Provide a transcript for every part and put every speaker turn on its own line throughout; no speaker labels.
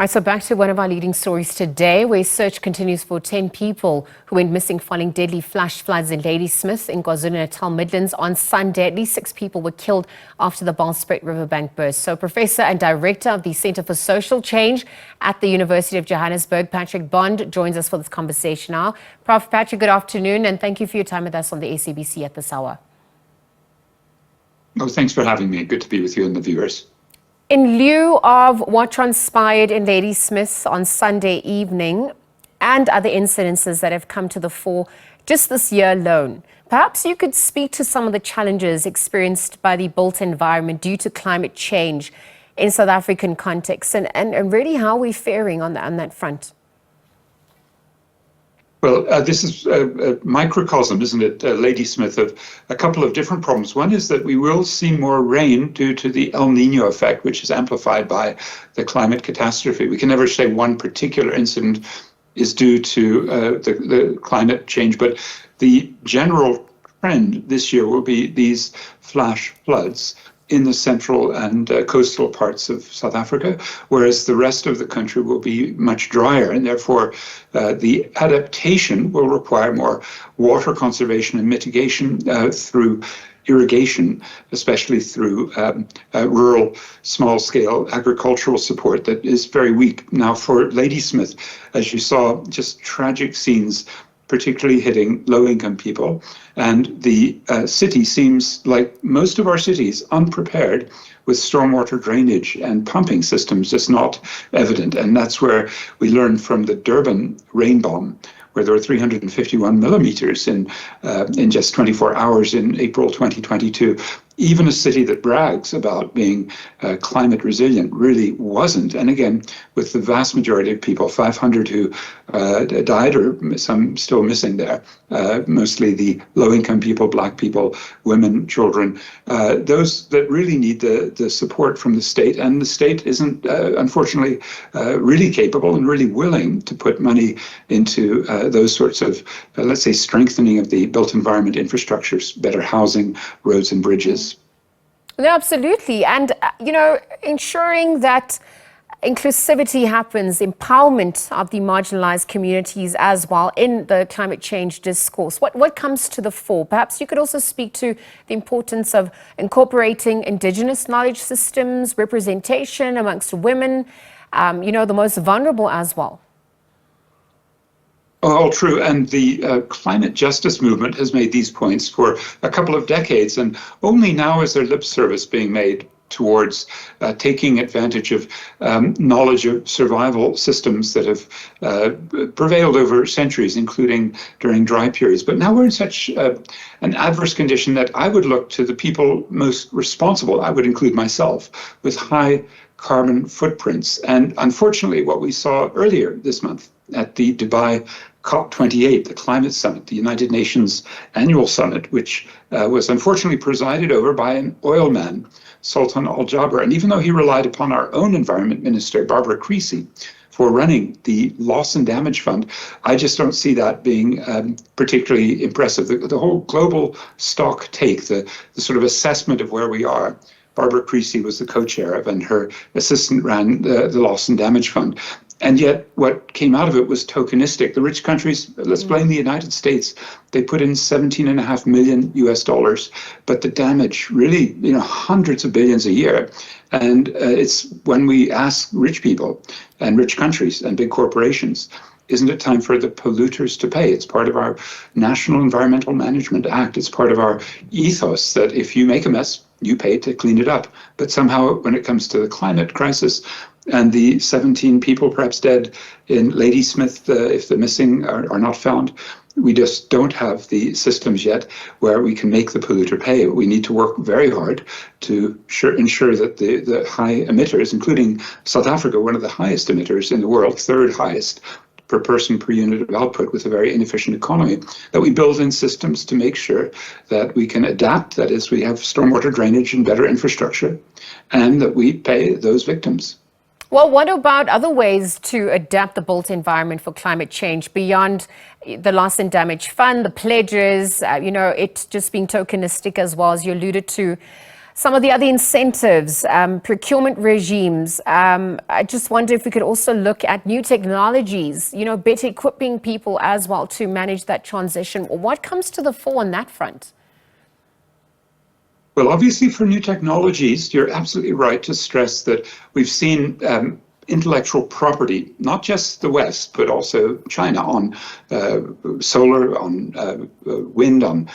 All right, so back to one of our leading stories today, where search continues for 10 people who went missing following deadly flash floods in Ladysmith in KwaZulu-Natal Midlands on Sunday. At least 6 people were killed after the Bellspruit riverbank burst. So Professor and Director of the Centre for Social Change at the University of Johannesburg, Patrick Bond, joins us for this conversation now. Prof. Patrick, good afternoon, and thank you for your time with us on the SABC at this hour.
Oh, thanks for having me. Good to be with you and the viewers.
In lieu of what transpired in Ladysmith on Sunday evening and other incidences that have come to the fore just this year alone, perhaps you could speak to some of the challenges experienced by the built environment due to climate change in South African context and really how we're faring on that front.
Well, this is a microcosm, isn't it, Ladysmith, of a couple of different problems. One is that we will see more rain due to the El Nino effect, which is amplified by the climate catastrophe. We can never say one particular incident is due to the climate change, but the general trend this year will be these flash floods in the central and coastal parts of South Africa, whereas the rest of the country will be much drier, and therefore the adaptation will require more water conservation and mitigation through irrigation, especially through rural small-scale agricultural support that is very weak. Now for Ladysmith, as you saw, just tragic scenes particularly hitting low-income people. And the city seems, like most of our cities, unprepared with stormwater drainage and pumping systems, just not evident. And that's where we learned from the Durban rain bomb, where there were 351 millimeters in just 24 hours in April 2022. Even a city that brags about being climate resilient really wasn't. And again, with the vast majority of people, 500 who died or some still missing there, mostly the low-income people, black people, women, children, those that really need the support from the state. And the state isn't, unfortunately, really capable and really willing to put money into those sorts of, let's say, strengthening of the built environment infrastructures, better housing, roads and bridges.
No, absolutely. And, ensuring that inclusivity happens, empowerment of the marginalized communities as well in the climate change discourse. What comes to the fore? Perhaps you could also speak to the importance of incorporating indigenous knowledge systems, representation amongst women, the most vulnerable as well.
All true. And the climate justice movement has made these points for a couple of decades, and only now is there lip service being made towards taking advantage of knowledge of survival systems that have prevailed over centuries, including during dry periods. But now we're in such an adverse condition that I would look to the people most responsible, I would include myself, with high carbon footprints. And unfortunately, what we saw earlier this month at the Dubai COP28, the climate summit, the United Nations annual summit, which was unfortunately presided over by an oil man, Sultan Al Jaber. And even though he relied upon our own environment minister, Barbara Creasy, for running the loss and damage fund, I just don't see that being particularly impressive. The whole global stock take, the sort of assessment of where we are, Barbara Creasy was the co-chair of, and her assistant ran the loss and damage fund. And yet what came out of it was tokenistic. The rich countries, let's blame the United States, they put in $17.5 million US, but the damage really, hundreds of billions a year. And it's when we ask rich people and rich countries and big corporations, isn't it time for the polluters to pay? It's part of our National Environmental Management Act. It's part of our ethos that if you make a mess, you pay to clean it up. But somehow when it comes to the climate crisis and the 17 people perhaps dead in Ladysmith, if the missing are not found, we just don't have the systems yet where we can make the polluter pay. We need to work very hard to ensure that the high emitters, including South Africa, one of the highest emitters in the world, third highest per person per unit of output with a very inefficient economy, that we build in systems to make sure that we can adapt, that is, we have stormwater drainage and better infrastructure, and that we pay those victims.
Well, what about other ways to adapt the built environment for climate change beyond the loss and damage fund, the pledges, it just being tokenistic as well, as you alluded to? Some of the other incentives, procurement regimes, I just wonder if we could also look at new technologies, better equipping people as well to manage that transition. What comes to the fore on that front?
Well, obviously for new technologies, you're absolutely right to stress that we've seen intellectual property, not just the West, but also China on solar, on wind, on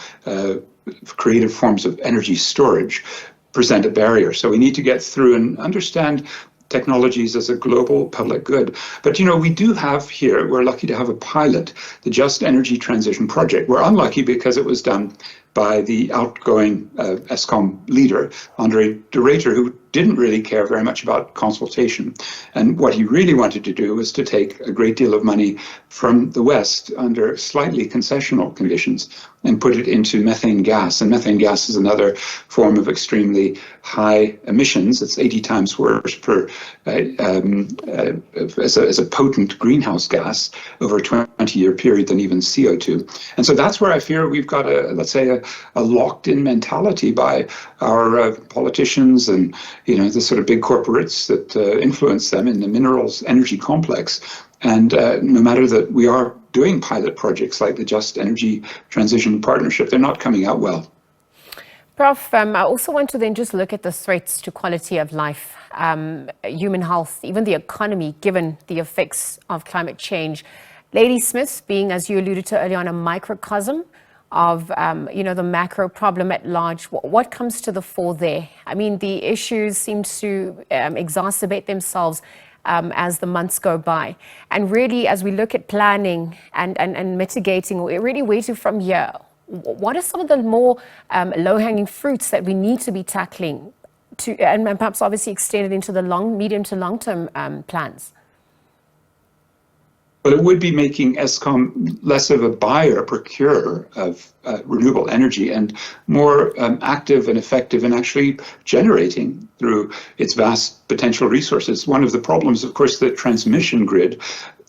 creative forms of energy storage present a barrier. So we need to get through and understand technologies as a global public good. But we do have here, we're lucky to have a pilot, the Just Energy Transition Project. We're unlucky because it was done by the outgoing Eskom leader, Andre de Ruyter, who didn't really care very much about consultation. And what he really wanted to do was to take a great deal of money from the West under slightly concessional conditions and put it into methane gas. And methane gas is another form of extremely high emissions. It's 80 times worse as a potent greenhouse gas over a 20-year period than even CO2. And so that's where I fear we've got a locked-in mentality by our politicians and the sort of big corporates that influence them in the minerals energy complex. And no matter that we are doing pilot projects like the Just Energy Transition Partnership, they're not coming out well.
Prof, I also want to then just look at the threats to quality of life, human health, even the economy, given the effects of climate change. Ladysmith being, as you alluded to earlier on, a microcosm of, the macro problem at large. What comes to the fore there? I mean, the issues seem to exacerbate themselves as the months go by. And really, as we look at planning and mitigating, we're really waiting from here. What are some of the more low-hanging fruits that we need to be tackling and perhaps obviously extended into the medium to long-term plans?
But it would be making Eskom less of a buyer, procurer of renewable energy and more active and effective in actually generating through its vast potential resources. One of the problems, of course, the transmission grid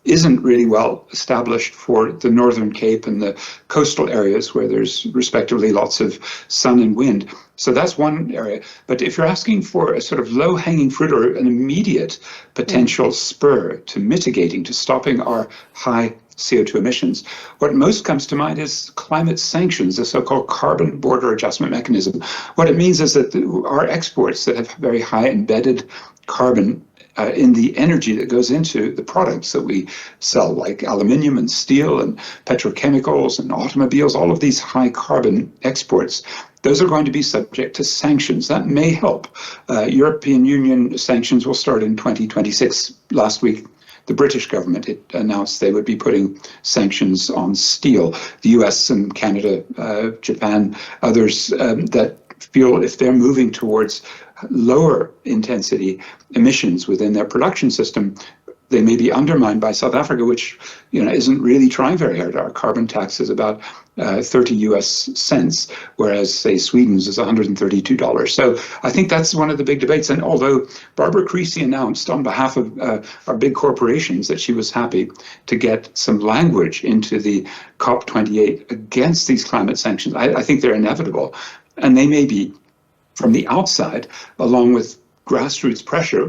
isn't really well established for the Northern Cape and the coastal areas where there's respectively lots of sun and wind. So that's one area. But if you're asking for a sort of low-hanging fruit or an immediate potential spur to mitigating, to stopping our high CO2 emissions, what most comes to mind is climate sanctions, the so-called carbon border adjustment mechanism. What it means is that our exports that have very high embedded carbon in the energy that goes into the products that we sell, like aluminium and steel and petrochemicals and automobiles, all of these high carbon exports, those are going to be subject to sanctions. That may help. European Union sanctions will start in 2026. Last week, the British government announced they would be putting sanctions on steel. The US and Canada, Japan, others that feel if they're moving towards lower intensity emissions within their production system, they may be undermined by South Africa, which isn't really trying very hard. Our carbon tax is about 30 US cents, whereas, say, Sweden's is $132. So I think that's one of the big debates. And although Barbara Creasy announced on behalf of our big corporations that she was happy to get some language into the COP28 against these climate sanctions, I think they're inevitable. And they may be from the outside, along with grassroots pressure,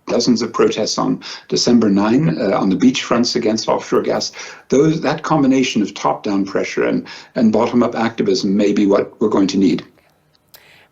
dozens of protests on December 9 on the beachfronts against offshore gas. That combination of top-down pressure and bottom-up activism may be what we're going to need.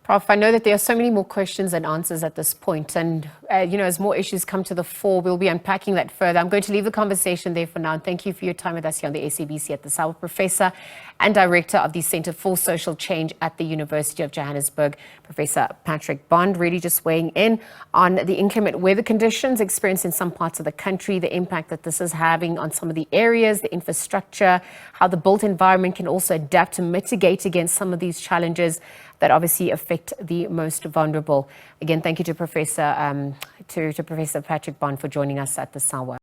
Prof, I know that there are so many more questions and answers at this point, and as more issues come to the fore, we'll be unpacking that further. I'm going to leave the conversation there for now. And thank you for your time with us here on the SABC at the South, Professor and Director of the Centre for Social Change at the University of Johannesburg, Professor Patrick Bond, really just weighing in on the inclement weather conditions experienced in some parts of the country, the impact that this is having on some of the areas, the infrastructure, how the built environment can also adapt to mitigate against some of these challenges that obviously affect the most vulnerable. Again, thank you to Professor Patrick Bond for joining us at the Sawa.